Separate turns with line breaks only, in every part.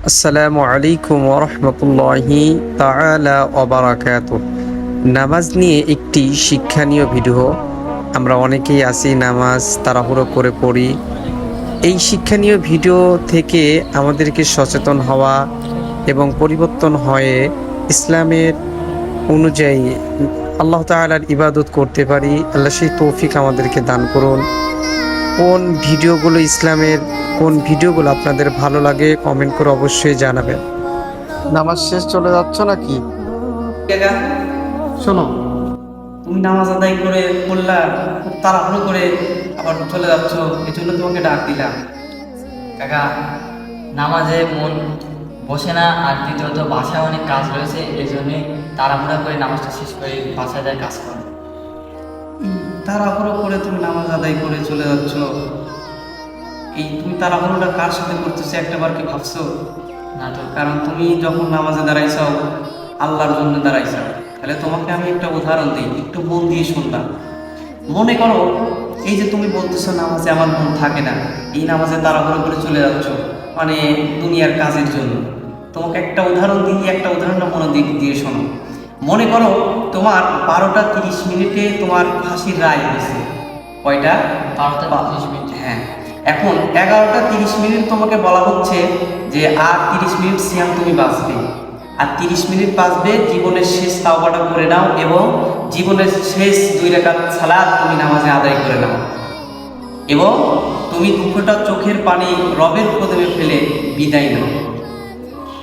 আসসালামু আলাইকুম ওরহমতুল্লাহি তাআলা ওয়া বারাকাতুহু। নামাজ নিয়ে একটি শিক্ষণীয় ভিডিও। আমরা অনেকেই আছি নামাজ তাড়াহুড়ো করে পড়ি। এই শিক্ষণীয় ভিডিও থেকে আমাদেরকে সচেতন হওয়া এবং পরিবর্তন হয়ে ইসলামের অনুযায়ী আল্লাহ তাআলার ইবাদত করতে পারি। আল্লাহ সেই তৌফিক আমাদেরকে দান করুন। কোন ভিডিওগুলো আপনাদের ভালো লাগে কমেন্ট করে অবশ্যই জানাবেন। নামাজ শেষ, চলে যাচ্ছ নাকি?
কাকা,
শোনো,
তুমি নামাজ আদায় করে পড়লা, খুব তাড়াহুড়ো করে আবার চলে যাচ্ছ, এই জন্য তোমাকে ডাক দিলাম।
কাকা, নামাজে মন বসে না, আর দ্বিতীয়ত বাসায় অনেক কাজ রয়েছে, এই জন্যে তাড়াহুড়া করে নামাজটা শেষ করে বাসায় যায় কাজ করে।
তাড়াহুড়ো করে তুমি নামাজ আদায় করে চলে যাচ্ছ, এই তুমি তাড়াহুড়োটা কার সাথে করতেছো একটাবার কি ভাবছো?
না তো
কারণ তুমি যখন নামাজে দাঁড়াইছাও আল্লাহর জন্য দাঁড়াইছাও, তাহলে তোমাকে আমি একটা উদাহরণ দিই, একটু মন দিয়ে শুনলাম। মনে করো এই যে তুমি বলতেছো নামাজে আমার মন থাকে না, এই নামাজে তাড়াহুড়ো করে চলে যাচ্ছ মানে দুনিয়ার কাজের জন্য। তোমাকে একটা উদাহরণ দিই, একটা উদাহরণটা মনে দিয়ে শোনো। মনে করো তোমার 12টা 30 মিনিটে তোমার ফাঁসির রায় হয়েছে। কয়টা?
12টা 30 মিনিট।
হ্যাঁ, এখন 11টা 30 মিনিট তোমাকে বলা হচ্ছে যে আর 30 মিনিট সিয়াম তুমি বাঁচবে, আর 30 মিনিট বাঁচবে, জীবনের শেষ তাওবাটা করে নাও এবং জীবনের শেষ 2 রাকাত সালাত তুমি নামাজে আদায় করে নাও এবং তুমি 2 ফোঁটা চোখের পানি রবের কদমে ফেলে বিদায় নাও।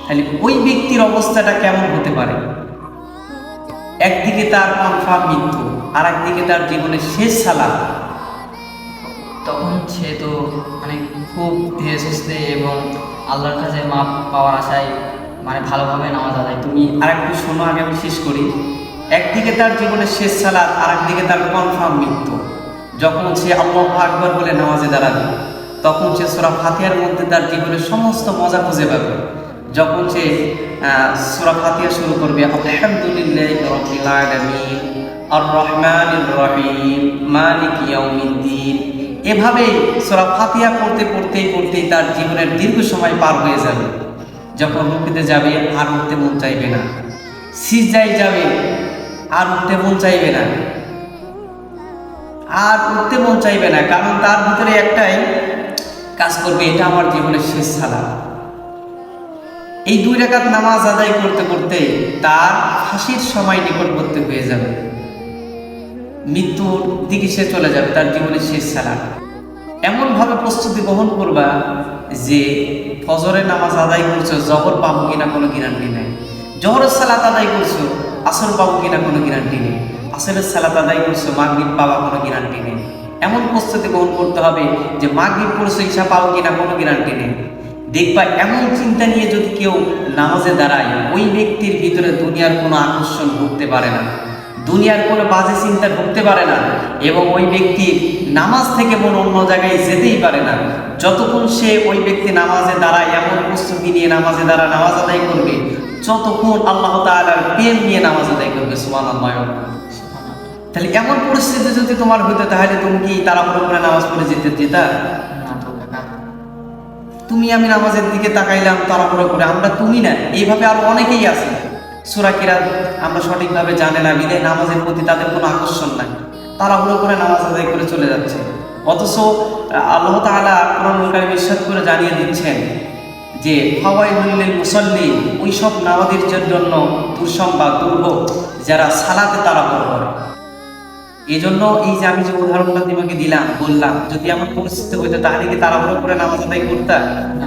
তাহলে ওই ব্যক্তির অবস্থাটা কেমন হতে পারে? একদিকে তার কনফার্ম মৃত্যু, আর একদিকে তার জীবনের শেষ সালাত।
তখন সে তো মানে খুব ধীরে সুস্থে এবং আল্লাহর কাছে মাপ পাওয়ার আশায় মানে ভালোভাবে নামাজ আদায়।
তুমি আর একটু শোনো, আগে আমি শেষ করি। একদিকে তার জীবনের শেষ সালাত, আর একদিকে তার কনফার্ম মৃত্যু। যখন সে আল্লাহু আকবার বলে নামাজে দাঁড়াবে, তখন সে সূরা ফাতিহার মধ্যে তার জীবনের সমস্ত মজা খুঁজে পাবে। যখন সে সূরা ফাতিহা শুরু করবে, আলহামদুলিল্লাহি রাব্বিল আলামিন আর রহমানির রহিম মালিক ইয়াউমিদ্দিন, এভাবে সূরা ফাতিহা পড়তেই তার জীবনের দীর্ঘ সময় পার হয়ে যাবে। যখন রুকুতে যাবে আর উঠতে মন চাইবে না, সিজদায় যাবে আর উঠতে মন চাইবে না, কারণ তার ভিতরে একটাই কাজ করবে, এটা আমার জীবনের শেষ সালাত। এই 2 রাকাত নামাজ আদায় করতে করতে তার ফাঁসির সময় নিকটবর্তী হয়ে যাবে, মৃত্যুর দিকে সে চলে যাবে, তার জীবনের শেষ সালাত। এমনভাবে প্রস্তুতি গ্রহণ করবা যে ফজরের নামাজ আদায় করছো, জহর পাবো কিনা কোনো গ্যারান্টি নেই। জহরের সালাত আদায় করছো, আসর পাবো কিনা কোনো গ্যারান্টি নেই। আসরের সালাত আদায় করছো, মাগরিব পাবা কোনো গ্যারান্টি নেই। এমন প্রস্তুতি গ্রহণ করতে হবে যে মাগরিব পড়ছো, ঈশা পাবো কিনা কোনো গ্যারান্টি নেই। দেখবা এমন চিন্তা নিয়ে যদি কেউ নামাজে দাঁড়ায়, ওই ব্যক্তির ভিতরে দুনিয়ার কোনো আকর্ষণ ঢুকতে পারে না, দুনিয়ার কোনো বাজে চিন্তা ঢুকতে পারে না, এবং ওই ব্যক্তি নামাজ থেকে মন অন্য জায়গায় যেতেই পারে না। যতক্ষণ সে ওই ব্যক্তি নামাজে দাঁড়ায়, এমন প্রস্তুতি নিয়ে নামাজ আদায় করবে, যতক্ষণ আল্লাহ তাআলার প্রেম নিয়ে নামাজ আদায় করবে। সুবহানাল্লাহ। তাহলে এমন পরিস্থিতি যদি তোমার হইতো, তাহলে তুমি কি তাড়াহুড়ো করে নামাজ পড়ে যেতা?
না তো কাকা।
তুমি আমি নামাজের দিকে তাকাইলাম তাড়াহুড়ো করে, আমরা তুমি না, এইভাবে আরো অনেকেই আছে। সূরা কিরাত আমরা সঠিকভাবে জানে না, বিদায় নামাজের প্রতি তাদের কোনো আকর্ষণ নাই, তাড়াহুড়ো করে নামাজ আদায় করে চলে যাচ্ছে। অথচ আল্লাহ তাআলা কোরআনুল কারীমে ইরশাদ করে জানিয়ে দিচ্ছেন যে ফাওয়াইলুল লিল মুসাল্লিন, ওই সব নামাজীদের জন্য দুঃসংবাদ, দুর্ভোগ যারা সালাতে তাড়াহুড়ো করে। এই জন্য এই যে আমি যে উদাহরণটা তোমাকে বললাম, যদি আমার পরিস্থিতি হইতো, তাহলে কি তাড়াহুড়ো করে নামাজ আদায় করতা?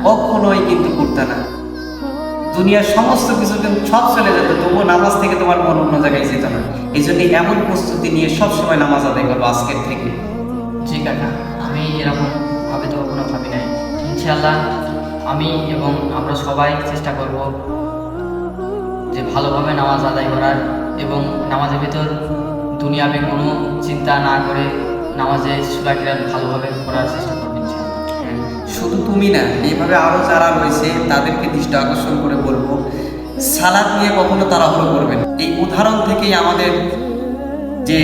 কখনোই কিন্তু করতে না। দুনিয়ার সমস্ত কিছু কিন্তু সব চলে যেত, তবুও নামাজ থেকে তোমার মন অন্য জায়গায় যেত না। এই জন্য এমন প্রস্তুতি নিয়ে সবসময় নামাজ আদায় করবো আজকের থেকে।
জি কাকা, আমি এরকম ভাবে তো কখনো ভাবি নাই। ইনশাআল্লাহ আমি এবং আমরা সবাই চেষ্টা করব যে ভালোভাবে নামাজ আদায় করার, এবং নামাজের ভিতর দুনিয়াবে কোনো চিন্তা না করে নামাজে সূরা কিরাত ভালোভাবে পড়ার চেষ্টা করব ইনশাআল্লাহ।
শুধু তুমি না, এইভাবে আরো যারা রয়েছে তাদেরকে দৃষ্টি আকর্ষণ করে বলবো, সালাত নিয়ে কখনো তাড়াহুড়ো করবেন। এই উদাহরণ থেকেই আমাদের যে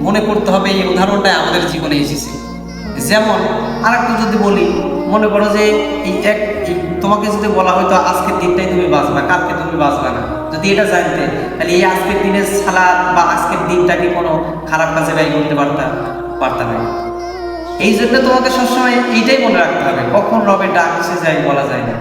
মনে করতে হবে, এই উদাহরণটাই আমাদের জীবনে এসেছে। যেমন আর একটু যদি বলি, মনে করো যে এই তোমাকে যদি বলা হয়তো আজকের দিনটাই তুমি বাঁচবা, কালকে তুমি বাঁচবা না, যদি এটা জানতে, তাহলে এই আজকের দিনের সালাত বা আজকের দিনটাকে কোনো খারাপ কাজে ব্যয় করতে পারতা না। এই জন্য তোমাকে সবসময় এইটাই মনে রাখতে হবে, কখন রবের ডাক এসে যায় বলা যায় না।